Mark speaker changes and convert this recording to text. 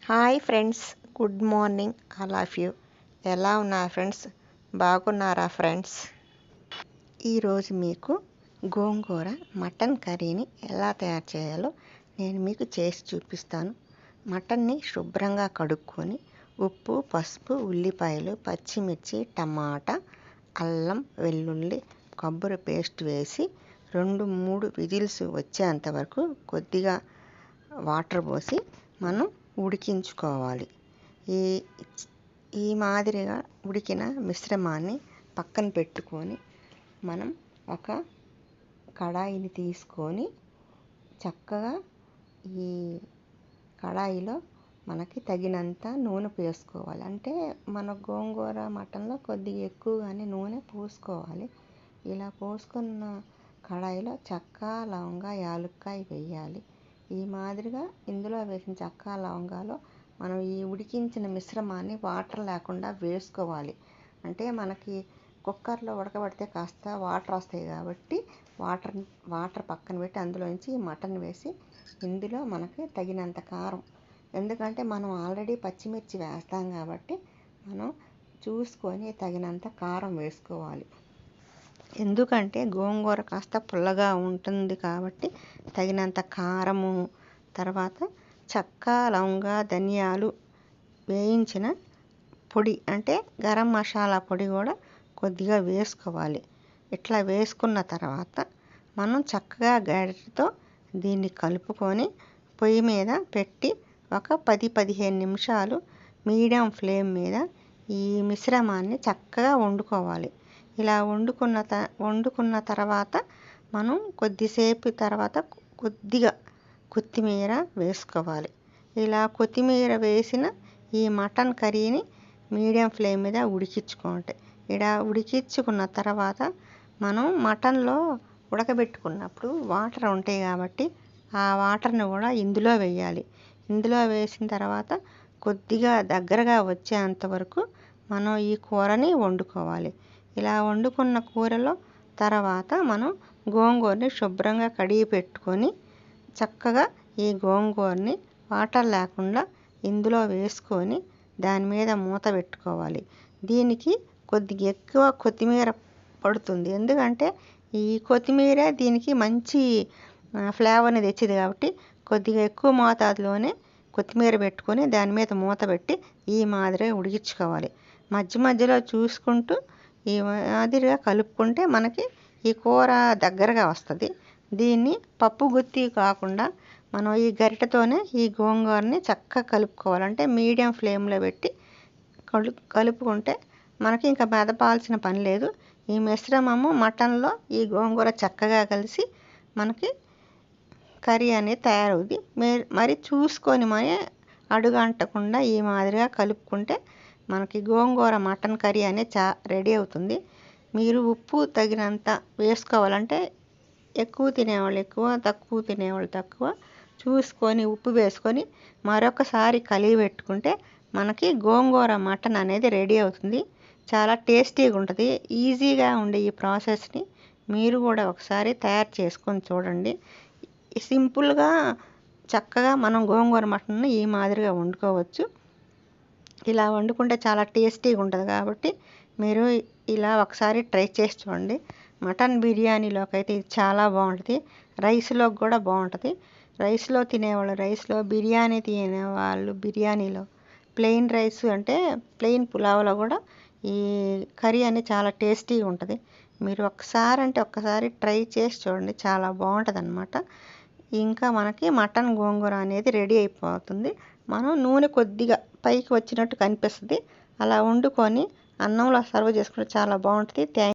Speaker 1: Hi friends, good morning all of you. ఎలా ఉన్నారు friends? బాగున్నారా ఫ్రెండ్స్? ఈరోజు మీకు గోంగూర మటన్ కర్రీని ఎలా తయారు చేయాలో నేను మీకు చేసి చూపిస్తాను. మటన్ని శుభ్రంగా కడుక్కొని ఉప్పు, పసుపు, ఉల్లిపాయలు, పచ్చిమిర్చి, టమాటా, అల్లం, వెల్లుల్లి, కొబ్బరి పేస్ట్ వేసి 2-3 విజిల్స్ వచ్చేంత వరకు కొద్దిగా వాటర్ పోసి మనం ఉడికించుకోవాలి. ఈ మాదిరిగా ఉడికిన మిశ్రమాన్ని పక్కన పెట్టుకొని మనం ఒక కడాయిని తీసుకొని చక్కగా ఈ కడాయిలో మనకి తగినంత నూనె పోసుకోవాలి. అంటే మన గోంగూర మటన్లో కొద్దిగా ఎక్కువగానే నూనె పోసుకోవాలి. ఇలా పోసుకున్న కడాయిలో చెక్క, లవంగ, యాలుక్కాయ వేయాలి. ఈ మాదిరిగా ఇందులో వేసిన చెక్క, లవంగాలు మనం ఈ ఉడికించిన మిశ్రమాన్ని వాటర్ లేకుండా వేసుకోవాలి. అంటే మనకి కుక్కర్లో ఉడకబడితే కాస్త వాటర్ వస్తాయి కాబట్టి వాటర్ పక్కన పెట్టి అందులోంచి ఈ మటన్ వేసి ఇందులో మనకి తగినంత కారం, ఎందుకంటే మనం ఆల్రెడీ పచ్చిమిర్చి వేస్తాం కాబట్టి మనం చూసుకొని తగినంత కారం వేసుకోవాలి. ఎందుకంటే గోంగూర కాస్త పుల్లగా ఉంటుంది కాబట్టి తగినంత కారము, తర్వాత చెక్క, లవంగ, ధనియాలు వేయించిన పొడి అంటే గరం మసాలా పొడి కూడా కొద్దిగా వేసుకోవాలి. ఇట్లా వేసుకున్న తర్వాత మనం చక్కగా గరిటెతో దీన్ని కలుపుకొని పొయ్యి మీద పెట్టి ఒక 10-15 నిమిషాలు మీడియం ఫ్లేమ్ మీద ఈ మిశ్రమాన్ని చక్కగా వండుకోవాలి. ఇలా వండుకున్న తర్వాత మనం కొద్దిసేపు తర్వాత కొద్దిగా కొత్తిమీర వేసుకోవాలి. ఇలా కొత్తిమీర వేసిన ఈ మటన్ కర్రీని మీడియం ఫ్లేమ్ మీద ఉడికించుకోండి. ఇలా ఉడికించుకున్న తర్వాత మనం మటన్లో ఉడకబెట్టుకున్నప్పుడు వాటర్ ఉంటాయి కాబట్టి ఆ వాటర్ని కూడా ఇందులో వేయాలి. ఇందులో వేసిన తర్వాత కొద్దిగా దగ్గరగా వచ్చేంత వరకు మనం ఈ కూరని వండుకోవాలి. ఇలా వండుకున్న కూరలో తర్వాత మనం గోంగూరని శుభ్రంగా కడిగి పెట్టుకొని చక్కగా ఈ గోంగూరని వాటర్ లేకుండా ఇందులో వేసుకొని దాని మీద మూత పెట్టుకోవాలి. దీనికి కొద్దిగా ఎక్కువ కొత్తిమీర పడుతుంది, ఎందుకంటే ఈ కొత్తిమీర దీనికి మంచి ఫ్లేవర్ని తెచ్చింది కాబట్టి కొద్దిగా ఎక్కువ మోతాదులోనే కొత్తిమీర పెట్టుకొని దాని మీద మూత పెట్టి ఈ మాదిరిగా ఉడికించుకోవాలి. మధ్య మధ్యలో చూసుకుంటూ ఈ మాదిరిగా కలుపుకుంటే మనకి ఈ కూర దగ్గరగా వస్తుంది. దీన్ని పప్పు గుత్తి కాకుండా మనం ఈ గరిటెతోనే ఈ గోంగూరని చక్కగా కలుపుకోవాలంటే మీడియం ఫ్లేమ్లో పెట్టి కలుపుకుంటే మనకి ఇంకా మెదపాల్సిన పని లేదు. ఈ మిశ్రమము మటన్లో ఈ గోంగూర చక్కగా కలిసి మనకి కర్రీ అనేది తయారవుద్ది. మరి చూసుకొని అడుగు అంటకుండా ఈ మాదిరిగా కలుపుకుంటే మనకి గోంగూర మటన్ కర్రీ అనేది రెడీ అవుతుంది. మీరు ఉప్పు తగినంత వేసుకోవాలంటే ఎక్కువ తినేవాళ్ళు ఎక్కువ, తక్కువ తినేవాళ్ళు తక్కువ చూసుకొని ఉప్పు వేసుకొని మరొకసారి కలిగి పెట్టుకుంటే మనకి గోంగూర మటన్ అనేది రెడీ అవుతుంది. చాలా టేస్టీగా ఉంటుంది. ఈజీగా ఉండే ఈ ప్రాసెస్ని మీరు కూడా ఒకసారి తయారు చేసుకొని చూడండి. సింపుల్గా చక్కగా మనం గోంగూర మటన్ని ఈ మాదిరిగా వండుకోవచ్చు. ఇలా వండుకుంటే చాలా టేస్టీగా ఉంటుంది కాబట్టి మీరు ఇలా ఒకసారి ట్రై చేసి చూడండి. మటన్ బిర్యానీలోకి అయితే ఇది చాలా బాగుంటుంది. రైస్లోకి కూడా బాగుంటుంది. రైస్లో తినేవాళ్ళు రైస్లో, బిర్యానీ తినేవాళ్ళు బిర్యానీలో, ప్లెయిన్ రైస్ అంటే ప్లెయిన్ పులావ్లో కూడా ఈ కర్రీ అనేది చాలా టేస్టీగా ఉంటుంది. మీరు ఒక్కసారి ట్రై చేసి చూడండి, చాలా బాగుంటుంది అన్నమాట. ఇంకా మనకి మటన్ గోంగూర అనేది రెడీ అయిపోతుంది. మనం నూనె కొద్దిగా పైకి వచ్చినట్టు కనిపిస్తుంది. అలా వండుకొని అన్నంలో సర్వ్ చేసుకుంటే చాలా బాగుంటుంది.